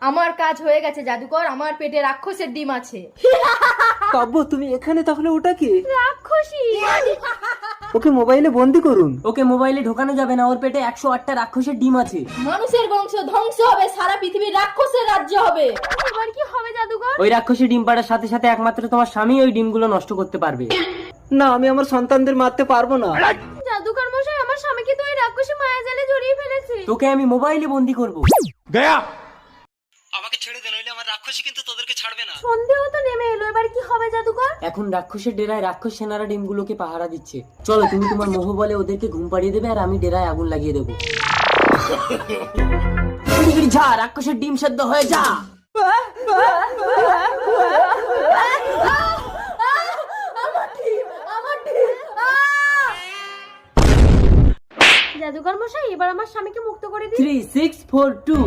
আমার কাজ হয়ে গেছে জাদুকর, আমার পেটে রাক্ষসের ডিম আছে। কাব্য তুমি এখানে, তাহলে ওটা কি? রাক্ষসী। ওকে মোবাইলে বন্দি করুন। ওকে মোবাইলে ঢোকানো যাবে না, ওর পেটে 108টা রাক্ষসের ডিম আছে। মানুষের বংশ ধ্বংস হবে, সারা পৃথিবী রাক্ষসের রাজ্য হবে। এবার কি হবে জাদুকর? ওই রাক্ষসী ডিম পাড়ার সাথে সাথে একমাত্র তোমার স্বামী ওই ডিমগুলো নষ্ট করতে পারবে। না, আমি আমার সন্তানদের মারতে পারবো না। জাদুকর মশাই, আমার স্বামীকে তো এই রাক্ষসী মায়াজালে জড়িয়ে ফেলেছে। তোকে আমি মোবাইলে বন্দি করব। আমাকে ছেড়ে দে, নইলে আমার রাক্ষসী কিন্তু তোদেরকে ছাড়বে না। সন্দেহ তো নেমে এলো, এবার কি হবে জাদুকর? এখন রাক্ষসের ডেরায় রাক্ষস সেনারা ডিমগুলোকে পাহারা দিচ্ছে। চলো, তুমি তোমার মোহ বলে ওদেরকে ঘুম পাড়িয়ে দেবে আর আমি ডেরায় আগুন লাগিয়ে দেবো। যা, রাক্ষসের ডিম সেদ্ধ হয়ে যা। জাদুকর মশাই, এবার আমার স্বামীকে মুক্ত করে দিন। 3, 6, 4, 2